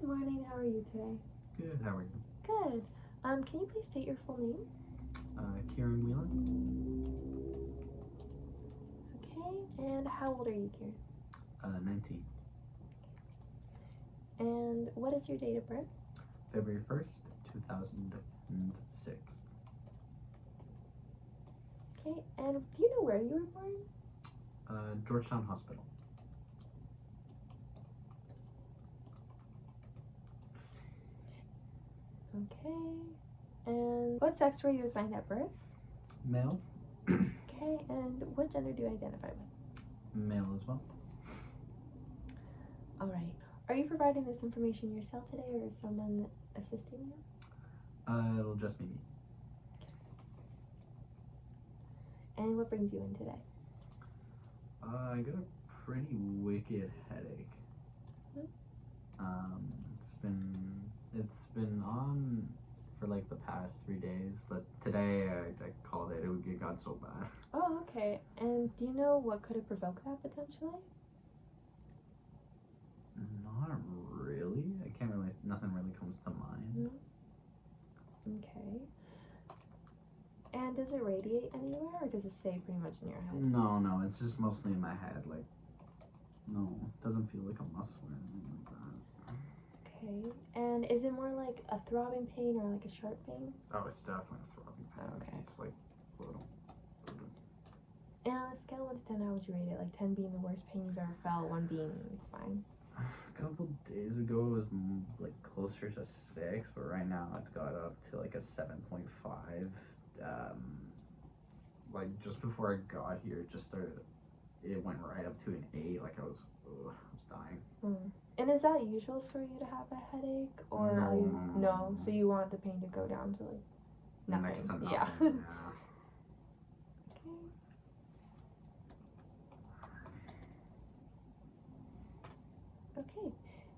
Good morning. How are you today? Good, how are you? Good. Can you please state your full name? Kieran Whelan. Okay, and how old are you, Kieran? 19. And what is your date of birth? February 1st, 2006. Okay, and do you know where you were born? Georgetown Hospital. Okay, and what sex were you assigned at birth? Male. Okay, and what gender do you identify with? Male as well. Alright. Are you providing this information yourself today, or is someone assisting you? It'll just be me. And what brings you in today? I got a pretty wicked headache. It's been on for like the past 3 days, but today I called it. It got so bad. Oh, okay. And do you know what could have provoked that potentially? Not really. Nothing really comes to mind. Okay. And does it radiate anywhere, or does it stay pretty much in your head? No, it's just mostly in my head. Like, no, it doesn't feel like a muscle or anything like that. Okay. And is it more like a throbbing pain or like a sharp pain? Oh, it's definitely a throbbing pain. Okay. It's like little. And on a scale of 1 to 10, how would you rate it? Like 10 being the worst pain you've ever felt, 1 being it's fine. A couple days ago it was like closer to 6, but right now it's got up to like a 7.5. Like just before I got here, it went right up to an 8. Like I was dying. And is that usual for you to have a headache, or are you no? So you want the pain to go down to like nothing? Next to nothing. Yeah. Okay.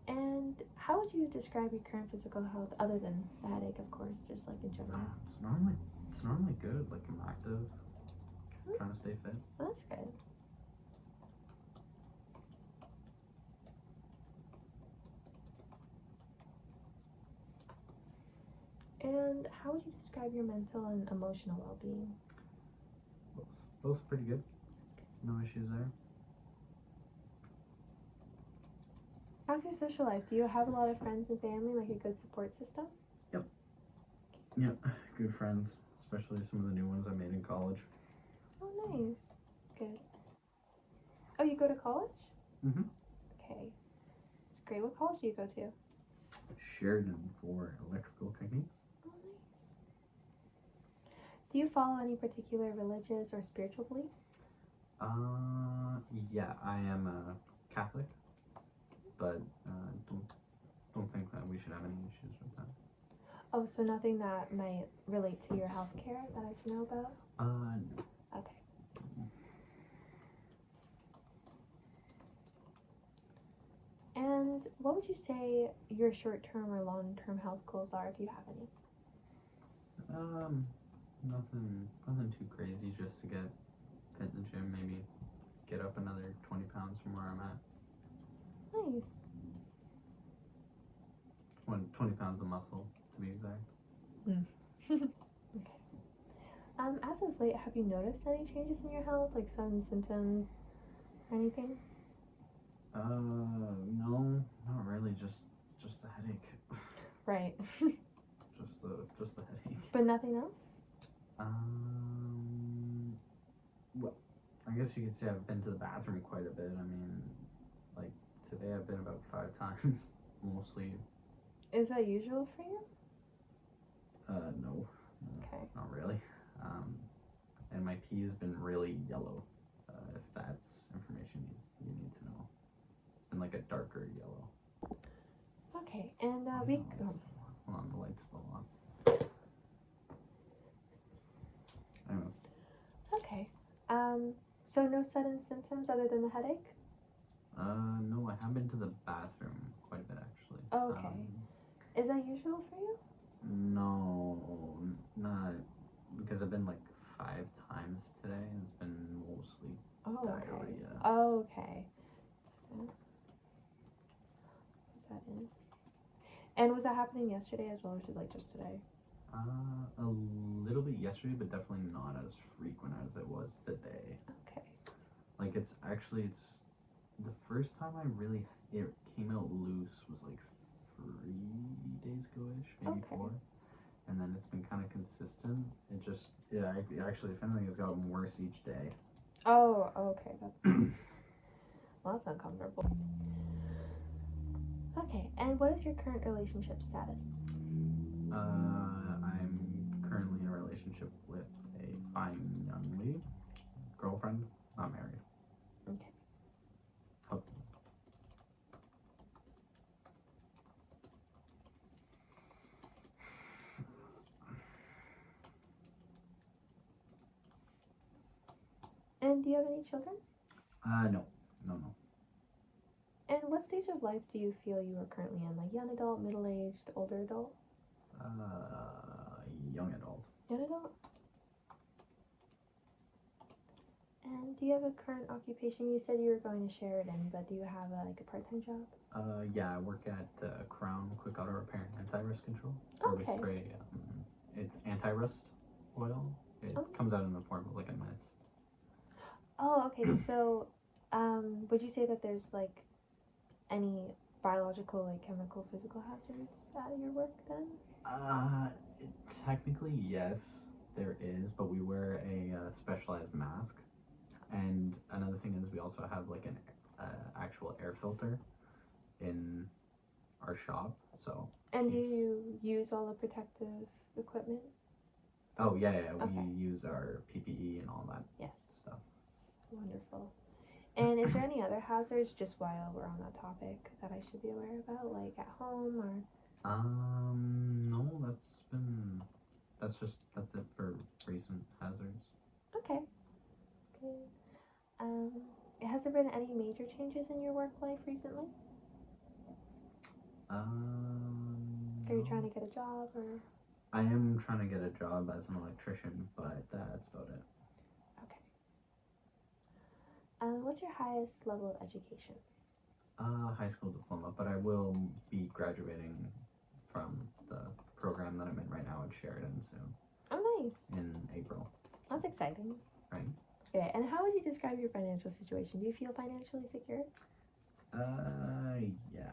And how would you describe your current physical health, other than the headache, of course, just like in general? It's normally good. Like I'm active, trying to stay fit. Well, that's good. And how would you describe your mental and emotional well-being? Both pretty good. No issues there. How's your social life? Do you have a lot of friends and family, like a good support system? Yep, good friends, especially some of the new ones I made in college. Oh, nice. That's good. Oh, you go to college? Okay. It's great. What college do you go to? Sheridan for electrical techniques. Oh, nice. Do you follow any particular religious or spiritual beliefs? Yeah, I am a Catholic, but don't think that we should have any issues with that. Oh, so nothing that might relate to your health care that I should know about? No. Okay. And what would you say your short-term or long-term health goals are, if you have any? Nothing too crazy, just to get fit in the gym, maybe get up another 20 pounds from where I'm at. Nice. 20 pounds of muscle, to be exact. Okay. As of late, have you noticed any changes in your health, like sudden symptoms or anything? No, not really, just the headache. Right. just the headache. But nothing else? Well, I guess you could say I've been to the bathroom quite a bit. I mean, like today I've been about 5 times, mostly. Is that usual for you? No. Okay. Not really. And my pee has been really yellow, if that's information you need to know. It's been like a darker yellow. Okay, and Hold on, the light's still on. Anyways. Okay. So no sudden symptoms other than the headache? No, I have been to the bathroom quite a bit actually. Okay. Is that usual for you? No, not because I've been like 5 times today, and it's been mostly diarrhea. Oh, okay. So, put that in. And was that happening yesterday as well, or is it like just today? A little bit yesterday, but definitely not as frequent as it was today. Okay. Like it's the first time it came out loose was like 3 days ago-ish, maybe Okay. 4. And then it's been kind of consistent. Actually, if anything, it's gotten worse each day. Oh, okay. Well, that's uncomfortable. Okay, and what is your current relationship status? I'm currently in a relationship with a fine young lady, girlfriend, not married. Okay. Oh. And do you have any children? No. And what stage of life do you feel you are currently in? Like young adult, middle-aged, older adult? Young adult. Young adult? And do you have a current occupation? You said you were going to Sheridan, but do you have a part-time job? Yeah, I work at Crown Quick Auto Repair and Anti-Rust Control. We spray, it's anti-rust oil. It comes out in the form of like a mist. Oh, okay. So, would you say that there's like any biological, like chemical, physical hazards at your work then? Technically, yes, there is, but we wear a specialized mask. And another thing is we also have like an actual air filter in our shop. So. And do you use all the protective equipment? Oh yeah. We use our PPE and all that. Yes. Stuff. Wonderful. And is there any other hazards, just while we're on that topic, that I should be aware about, like at home or? No, that's it for recent hazards. Okay. Good. Has there been any major changes in your work life recently? Are you trying to get a job or? I am trying to get a job as an electrician, but that's about it. Okay. What's your highest level of education? High school diploma, but I will be graduating from the program that I'm in right now at Sheridan soon. Oh, nice. In April. That's exciting. Right. Okay, and how would you describe your financial situation? Do you feel financially secure? Yeah.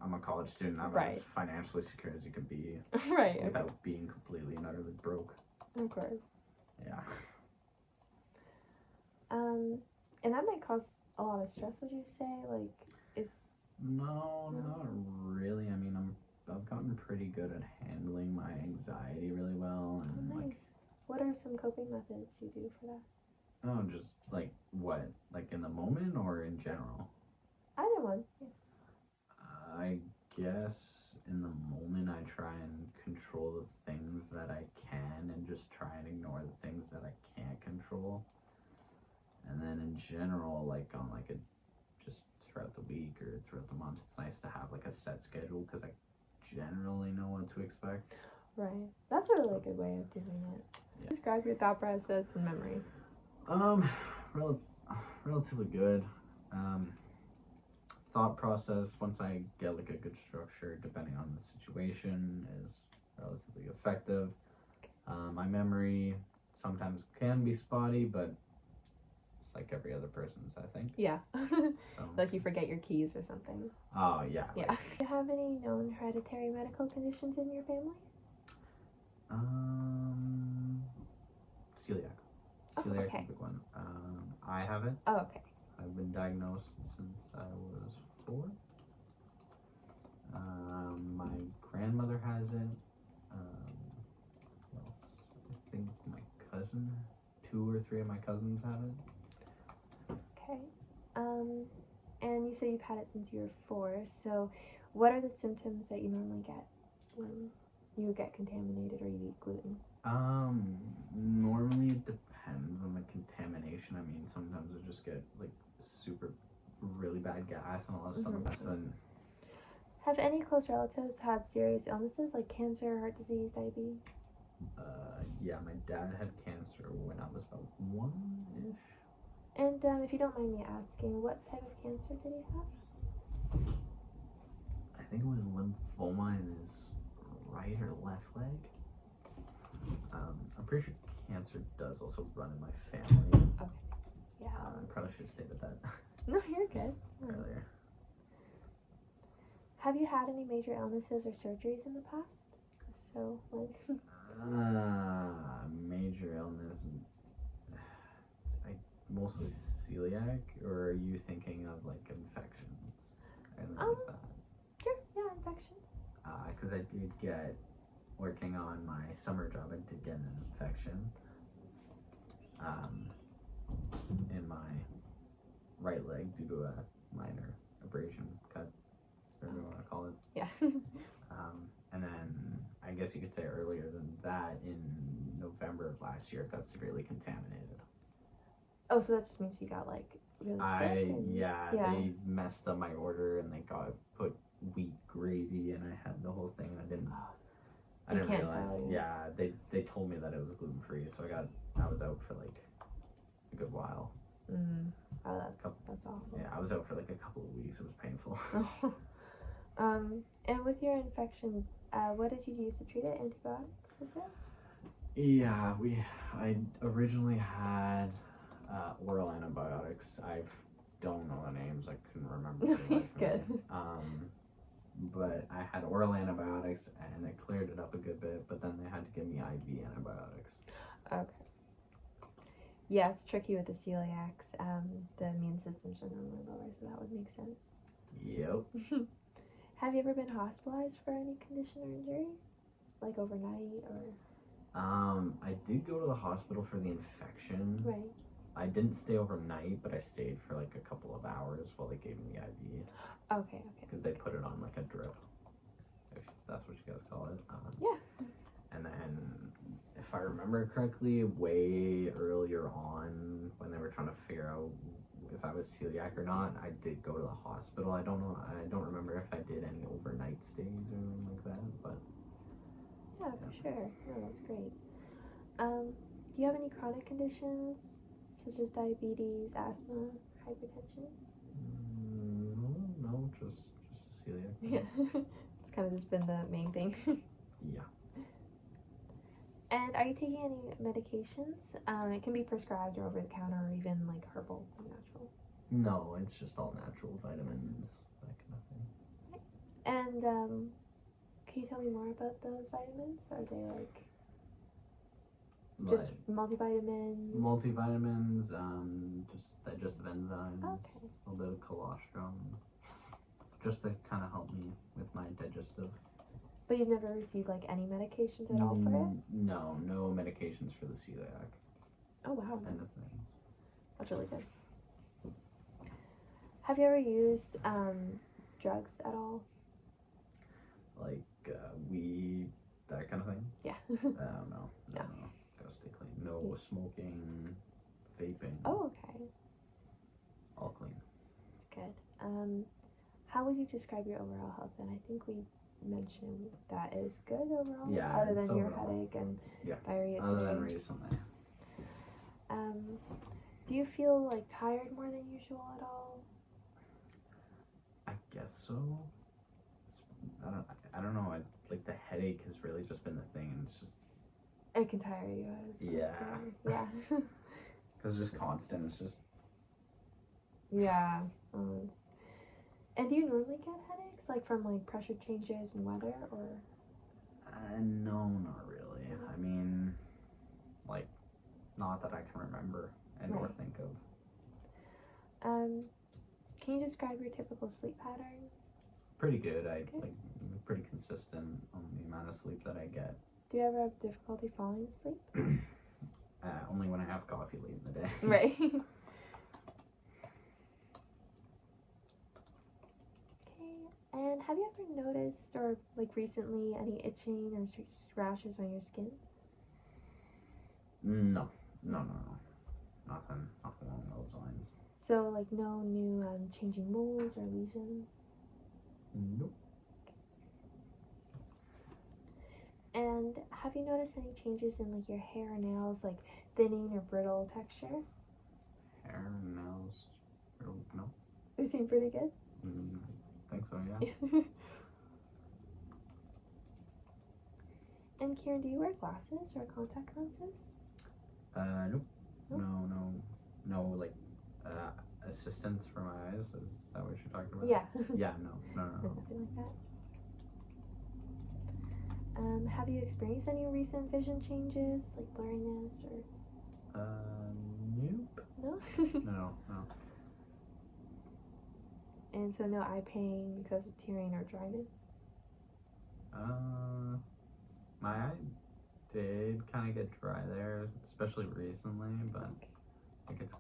I'm a college student. I'm as financially secure as you can be. Right. Without being completely and utterly broke. Of course. Yeah. And that might cause a lot of stress, would you say? No, not really. I mean, I've gotten pretty good at handling my anxiety really well. And nice. What are some coping methods you do for that? Oh, just like what? Like in the moment or in general? Either one. Yeah. I guess in the moment I try and control the things that I can and just try and ignore the things that I can't control. And then in general, like on just throughout the week or throughout the month, it's nice to have like a set schedule because I generally know what to expect. Right. That's a really good way of doing it. Yeah. Describe your thought process and memory. Relatively good. Thought process, once I get like a good structure, depending on the situation, is relatively effective. My memory sometimes can be spotty, but it's like every other person's, I think. Yeah. Like you forget your keys or something. Oh, yeah. Yeah. Do you have any known hereditary medical conditions in your family? Celiac. Celiac's a big one. I have it. Oh, okay. I've been diagnosed since I was 4. My grandmother has it. What else? I think my cousin, 2 or 3 of my cousins have it. Okay. And you say you've had it since you were 4. So, what are the symptoms that you normally get when you get contaminated or you eat gluten? Normally it depends on the contamination. I mean, sometimes I just get like really bad gas and all that stuff. Have any close relatives had serious illnesses like cancer, heart disease, diabetes? Yeah, my dad had cancer when I was about 1-ish. And if you don't mind me asking, what type of cancer did he have? I think it was lymphoma in his right or left leg. I'm pretty sure cancer does also run in my family. Okay. Yeah. I probably should have stated that No, you're good. earlier. Have you had any major illnesses or surgeries in the past? So, like. Major illness. I mostly celiac, or are you thinking of like infections? Anything like that? Sure. Yeah, infections. Because I did get, working on my summer job, I did get an infection in my right leg due to a minor abrasion cut, whatever you want to call it. Yeah. And then I guess you could say earlier than that, in November of last year, it got severely contaminated. Oh, so that just means you got like really sick? Yeah, they messed up my order and they put wheat gravy, and I had the whole thing. I didn't realize. Yeah, they told me that it was gluten free, so I was out for like a good while. Oh, that's awful. Yeah, I was out for like a couple of weeks. It was painful. And with your infection, what did you use to treat it? Antibiotics, was it? Yeah, I originally had oral antibiotics. I don't know the names. I couldn't remember. Good. But I had oral antibiotics and it cleared it up a good bit. But then they had to give me IV antibiotics. Okay. Yeah, it's tricky with the celiacs. The immune systems are normally lower, so that would make sense. Yep. Have you ever been hospitalized for any condition or injury? Like overnight or? I did go to the hospital for the infection. Right. I didn't stay overnight, but I stayed for like a couple of hours while they gave me the IV. Okay. Because they put it on like a drip, if that's what you guys call it. Yeah. And then, if I remember correctly, way earlier on, when they were trying to figure out if I was celiac or not, I did go to the hospital. I don't remember if I did any overnight stays or anything like that, but yeah, for sure. No, that's great. Do you have any chronic conditions such as diabetes, asthma, hypertension? No, just celiac. Yeah. It's kind of just been the main thing. Yeah. And are you taking any medications? It can be prescribed or over the counter or even like herbal, natural. No, it's just all natural vitamins, that kind of thing. And can you tell me more about those vitamins? Are they like just multivitamins? Multivitamins, just digestive enzymes. Okay. A little bit of colostrum, just to kind of help me with my digestive. But you've never received like any medications at all for it? No medications for the celiac. Oh wow. Anything. That's really good. Have you ever used drugs at all? Like weed, that kind of thing? Yeah. No. Gotta stay clean. No smoking, vaping. Oh, okay. All clean. Good. How would you describe your overall health? And I think we mentioned that is good overall. Yeah. Other than your overall. headache and diarrhea. Other than recently. Do you feel like tired more than usual at all? I guess so. I don't know. Like the headache has really just been the thing, and it's just. It can tire you out. Yeah. Because it's just constant. It's just. Yeah. And do you normally get headaches, like from like pressure changes and weather, or? No, not really. I mean, like, not that I can remember or think of. Can you describe your typical sleep pattern? Pretty good. Pretty consistent on the amount of sleep that I get. Do you ever have difficulty falling asleep? Only when I have coffee late in the day. Right. Okay. And have you ever noticed, or like recently, any itching or rashes on your skin? No. Nothing along those lines. So, like, no new changing moles or lesions? Nope. And have you noticed any changes in like your hair or nails, like thinning or brittle texture? Hair, nails, brittle, no. They seem pretty good. I think so, yeah. And Kieran, do you wear glasses or contact lenses? Nope. Nope. No, like, assistance for my eyes. Is that what you're talking about? Yeah. Yeah, no. Nothing like that. Have you experienced any recent vision changes, like blurriness or? Nope. No? No. And so no eye pain, excessive tearing, or dryness? My eye did kind of get dry there, especially recently, but like it's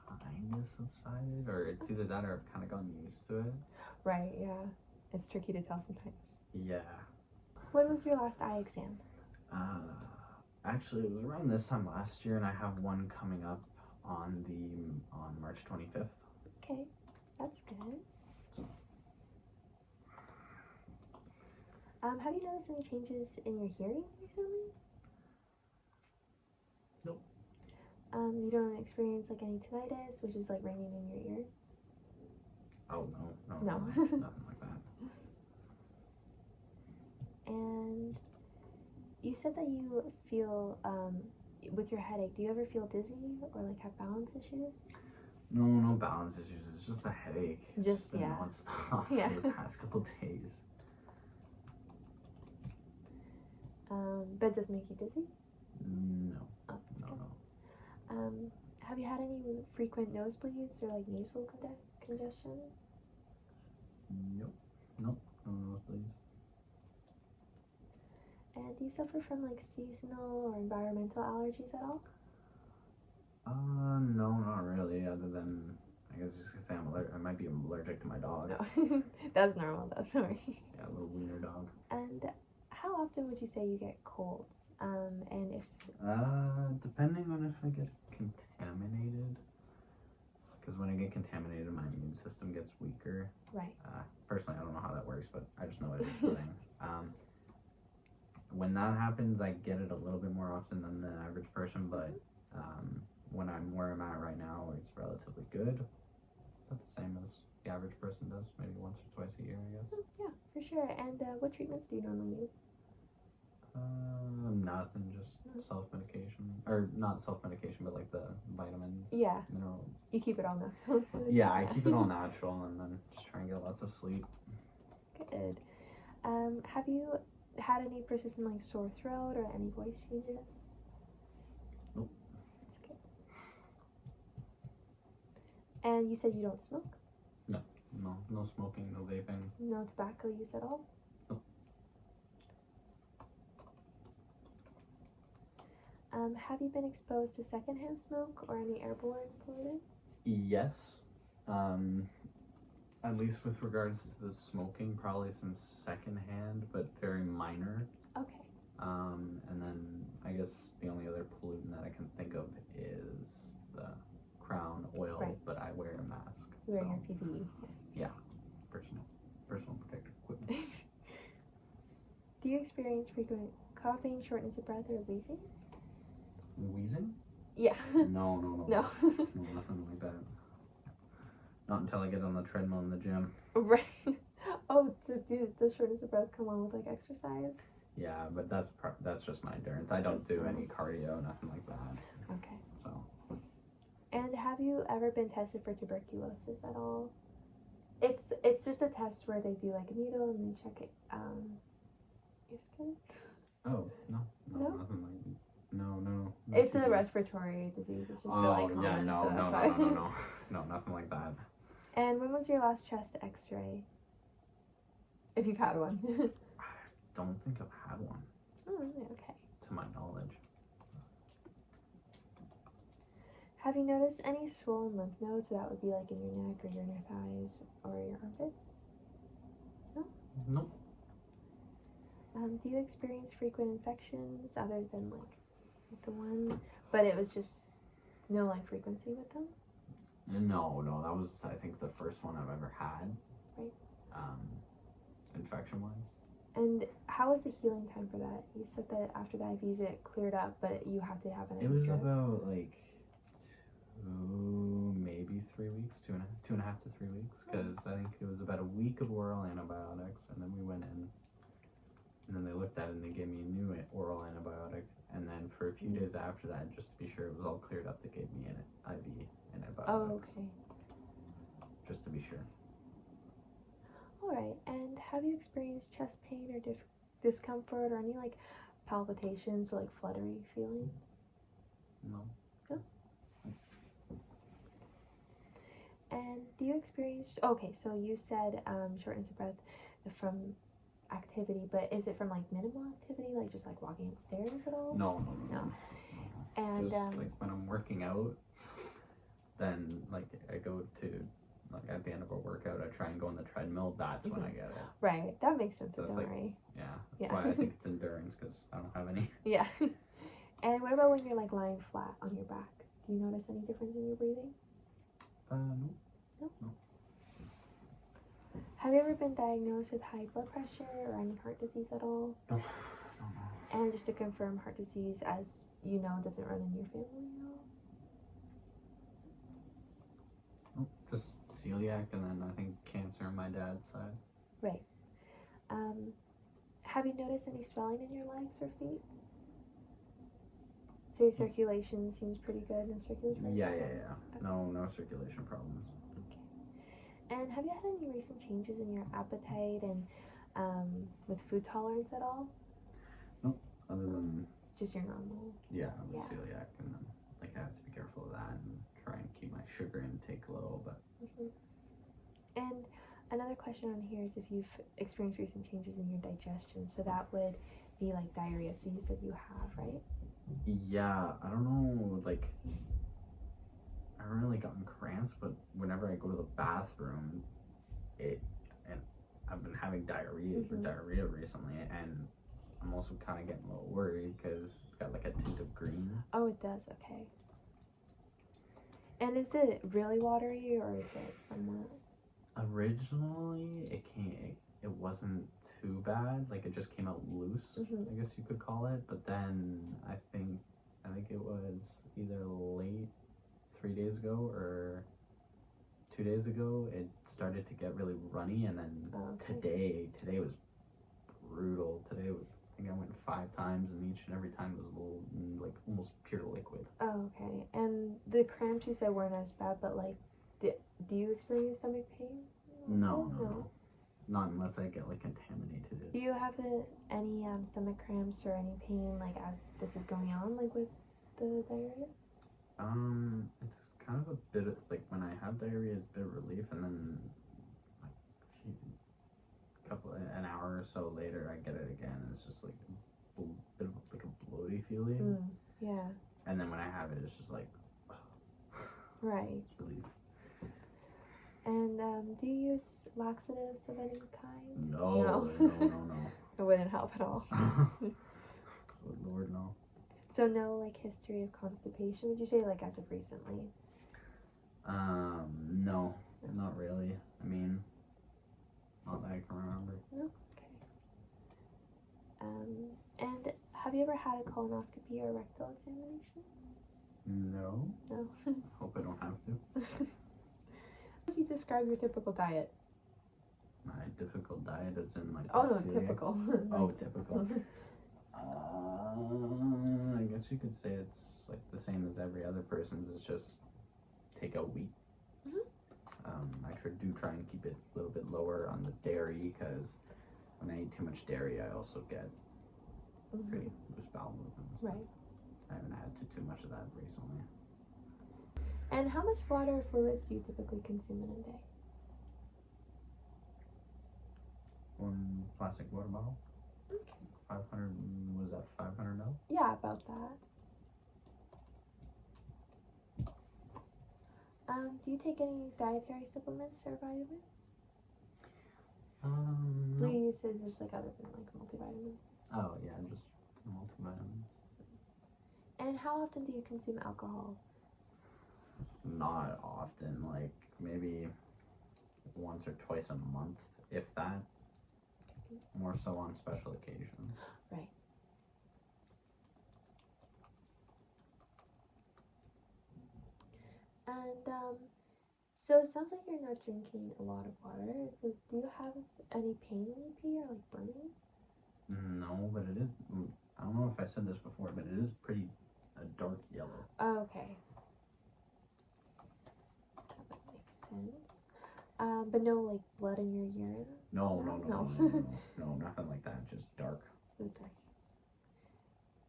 kind of subsided, or it's either that or I've kind of gotten used to it. Right, yeah. It's tricky to tell sometimes. Yeah. When was your last eye exam? Actually, it was around this time last year, and I have one coming up on March 25th. Okay, that's good. Have you noticed any changes in your hearing recently? Nope. You don't experience like any tinnitus, which is like ringing in your ears? Oh, no, No. nothing like that. And you said that you feel, with your headache, do you ever feel dizzy or like have balance issues? No balance issues. It's just a headache. Just, been yeah. nonstop Yeah. for the past couple days. But it does make you dizzy? No. Oh, No. Have you had any frequent nosebleeds or like nasal congestion? Nope. No nosebleeds. And do you suffer from like seasonal or environmental allergies at all? No, not really. Other than I guess just gonna say I might be allergic to my dog. No, that's normal. That's sorry. Yeah, a little wiener dog. And how often would you say you get colds? And if depending on if I get contaminated, because when I get contaminated, my immune system gets weaker. Right. Personally, I don't know how that works, but I just know it is a thing. When that happens, I get it a little bit more often than the average person, but when I'm where I'm at right now, it's relatively good. Not the same as the average person does, maybe once or twice a year, I guess. Yeah, for sure. And what treatments do you normally use? Nothing, just self-medication. Or not self-medication, but like the vitamins. Yeah. Mineral. You keep it all natural. Yeah, I keep it all natural and then just try and get lots of sleep. Good. Have you had any persistent like sore throat or any voice changes? Nope. That's good. And you said you don't smoke? No smoking, no vaping. No tobacco use at all? Nope. Have you been exposed to secondhand smoke or any airborne pollutants? Yes. At least with regards to the smoking, probably some secondhand, but very minor. Okay. And then I guess the only other pollutant that I can think of is the crown oil, right. But I wear a mask. You wear your PPE. Yeah. Personal protective equipment. Do you experience frequent coughing, shortness of breath, or wheezing? Wheezing? Yeah. No. No. No, nothing like that. Not until I get on the treadmill in the gym. Right. Oh, so does shortness of breath come on with like exercise? Yeah, but that's just my endurance. I don't do any cardio, nothing like that. Okay. So. And have you ever been tested for tuberculosis at all? It's just a test where they do like a needle and they check it your skin. Oh no, No? Nothing like no. It's a respiratory disease. It's just really common. Yeah, no, no, nothing like that. And when was your last chest X-ray? If you've had one. I don't think I've had one. Oh, okay. To my knowledge. Have you noticed any swollen lymph nodes? So that would be like in your neck or your thighs or your armpits? No? Nope. Do you experience frequent infections other than like the one, but it was just no like frequency with them? No, that was I think the first one I've ever had. Right. Infection wise. And how was the healing time for that? You said that after the IVs it cleared up, but you had to have an It was drip. about like maybe 3 weeks, two and a half to 3 weeks, because I think it was about a week of oral antibiotics, and then we went in, and then they looked at it and they gave me a new oral antibiotic, and then for a few days after that, just to be sure it was all cleared up, they gave me an IV antibiotics. Oh, okay. Just to be sure. Alright, and have you experienced chest pain or discomfort or any like palpitations or like fluttery feelings? No. No? And do you experience, okay, so you said shortness of breath from activity, but is it from like minimal activity, like just like walking upstairs at all? No. And just like when I'm working out, then like I go to, like at the end of a workout, I try and go on the treadmill. That's when I get it. Right, that makes sense. So Don't it's like, worry. yeah, that's why I think it's endurance, because I don't have any. Yeah. And what about when you're like lying flat on your back? Do you notice any difference in your breathing? No. No. Have you ever been diagnosed with high blood pressure or any heart disease at all? No. And just to confirm, heart disease, as you know, doesn't run in your family at all? Nope. Just celiac, and then I think cancer on my dad's side. Right. Have you noticed any swelling in your legs or feet? So your circulation seems pretty good, no circulatory Yeah. problems? Okay. No circulation problems. Okay. And have you had any recent changes in your appetite and with food tolerance at all? Nope. Other than just your normal. Yeah, I'm celiac, and then like I have to be careful of that and try and keep my sugar intake low. But And another question on here is if you've experienced recent changes in your digestion. So that would be like diarrhea. So you said you have, right? Yeah, I don't know, like I haven't really gotten cramps, but whenever I go to the bathroom, and I've been having diarrhea recently, and I'm also kind of getting a little worried because it's got like a tint of green. Oh, it does. Okay. And is it really watery, or is it somewhat? Originally, it wasn't too bad. Like it just came out loose, I guess you could call it. But then I think it was either late 3 days ago or 2 days ago. It started to get really runny, and then today was brutal. Today I think I went 5 times, and each and every time it was a little, like almost pure liquid. Oh, okay. And the cramps you said weren't as bad, but like, do you experience stomach pain? No. Not unless I get like contaminated. Do you have any stomach cramps or any pain like as this is going on, like with the diarrhea? It's kind of a bit of, like when I have diarrhea, it's a bit of relief, and then like an hour or so later, I get it again, and it's just like a bit of like a bloaty feeling. Yeah. And then when I have it, it's just like right. It's relief. And do you use laxatives of any kind? No. It wouldn't help at all. Good Lord, no. So no like history of constipation, would you say, like as of recently? No, not really. I mean, not that I can remember. No? Okay. And have you ever had a colonoscopy or rectal examination? No. No. Hope I don't have to. How would you describe your typical diet? My difficult diet is in like. Oh no, typical. Oh, typical. I guess you could say it's like the same as every other person's. It's just take out wheat. I do try and keep it a little bit lower on the dairy, because when I eat too much dairy, I also get pretty loose bowel movements. Right. I haven't had too much of that recently. And how much water or fluids do you typically consume in a day? 1 plastic water bottle. Okay. 500, was that 500 ml? Yeah, about that. Do you take any dietary supplements or vitamins? No. Do you use it just like other than like multivitamins? Oh yeah, just multivitamins. And how often do you consume alcohol? Not often, like maybe once or twice a month, if that. More so on special occasions. Right. And so it sounds like you're not drinking a lot of water. So do you have any pain when you pee or like burning? No, but it is I don't know if I said this before, but it is pretty a dark yellow. Okay. That makes sense. But no, like, blood in your urine? No, nothing like that. Just dark. It was dark.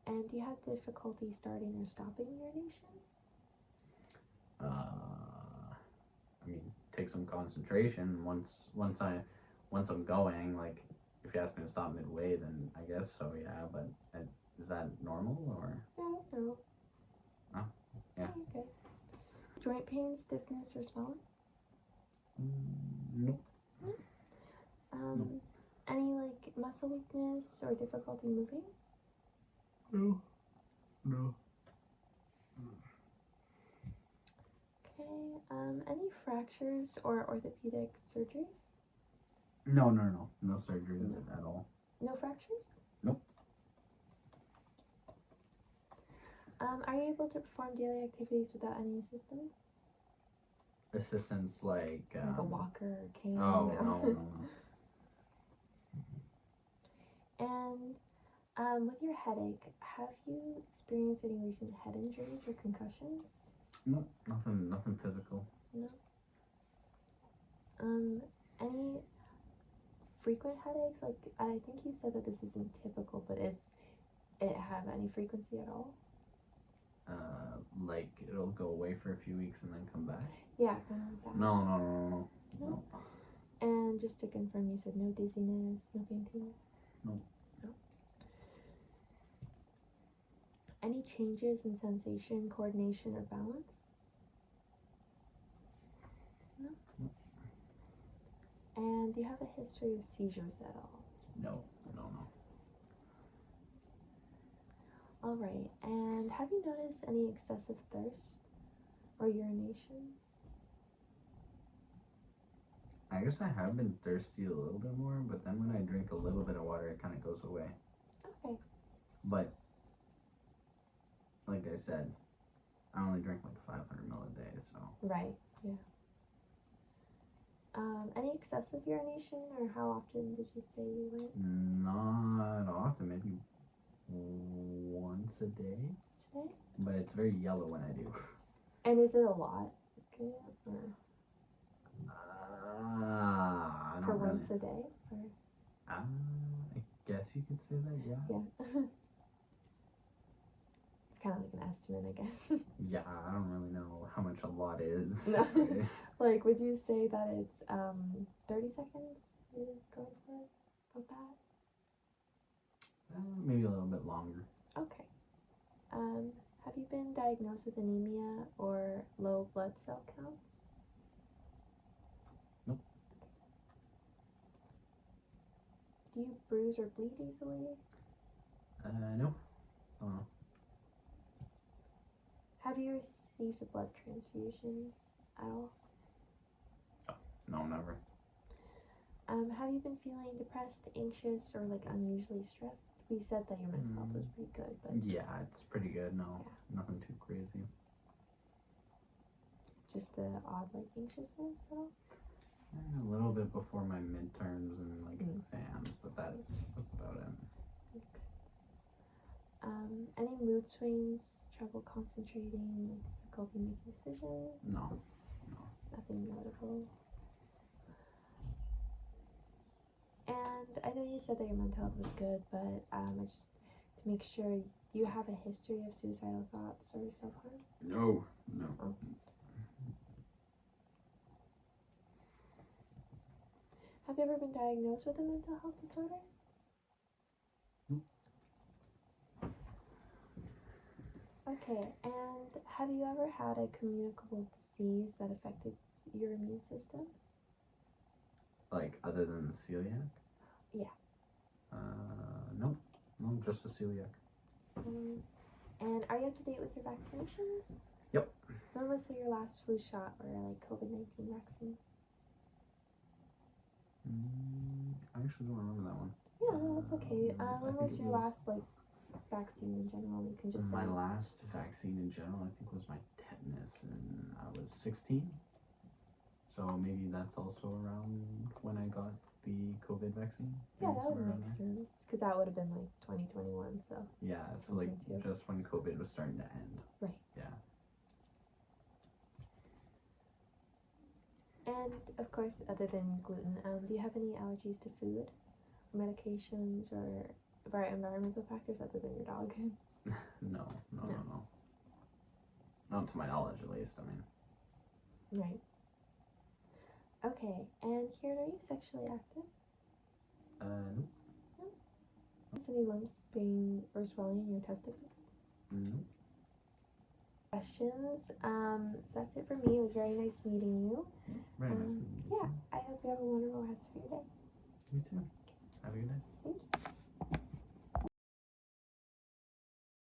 And do you have difficulty starting or stopping urination? I mean, take some concentration. Once I'm going, like, if you ask me to stop midway, then I guess so, yeah. But is that normal or? Yeah, that's normal. Oh, yeah. Okay. Joint pain, stiffness, or swelling? Nope. Nope. Any like muscle weakness or difficulty moving? No. Okay. Any fractures or orthopedic surgeries? No surgery at all. No fractures? Nope. Are you able to perform daily activities without any assistance? Assistance like Like a walker or cane? Oh, no. And with your headache, have you experienced any recent head injuries or concussions? No, nothing physical. No. Any frequent headaches? Like, I think you said that this isn't typical, but is it have any frequency at all? Like it'll go away for a few weeks and then come back? Yeah, kind of like that. No. And just to confirm, you said no dizziness, no fainting? No. Any changes in sensation, coordination, or balance? No. And do you have a history of seizures at all? No. All right. And have you noticed any excessive thirst or urination? I guess I have been thirsty a little bit more, but then when I drink a little bit of water, it kind of goes away. Okay. But like I said, I only drink like 500 ml a day, so. Right. Yeah. Any excessive urination, or how often did you say you went? Not often, maybe once a day. Today? But it's very yellow when I do. And is it a lot? Okay. Or I for don't really. once a day? Or? I guess you could say that, yeah. Yeah. It's kind of like an estimate, I guess. Yeah, I don't really know how much a lot is. No. Like, would you say that it's 30 seconds you're going for? About that? Maybe a little bit longer. Okay. Have you been diagnosed with anemia or low blood cell counts? Nope. Do you bruise or bleed easily? No. Oh. Have you received a blood transfusion at all? No, never. Have you been feeling depressed, anxious, or like unusually stressed? We said that your mental health was pretty good, but yeah, it's pretty good. No, nothing too crazy. Just the odd like anxiousness at all? A little bit before my midterms and like exams, but that's about it. Any mood swings, trouble concentrating, difficulty making decisions? No. Nothing notable. And I know you said that your mental health was good, but just to make sure, do you have a history of suicidal thoughts or self-harm? No. Oh. Have you ever been diagnosed with a mental health disorder? Okay, and have you ever had a communicable disease that affected your immune system? Like, other than the celiac? Yeah. No, just the celiac. And are you up to date with your vaccinations? Yep. When was your last flu shot or like COVID-19 vaccine? I actually don't remember that one. Yeah, no, that's okay. When was your was... last like vaccine in general? You can just my say. last vaccine in general, I think, was my tetanus, and I was 16. So maybe that's also around when I got the COVID vaccine. Yeah, that would make sense because that would have been like 2021, so. Yeah, so like Something too. just when COVID was starting to end. Right. Yeah. And of course, other than gluten, do you have any allergies to food, medications, or environmental factors other than your dog? No. Not to my knowledge, at least. I mean. Right. Okay, and Kieran, are you sexually active? No. Any lumps, pain, or swelling in your testicles? No. Questions. So that's it for me. It was very nice meeting you. Very nice meeting you. Yeah, I hope you have a wonderful rest of your day. You too. Have a good day.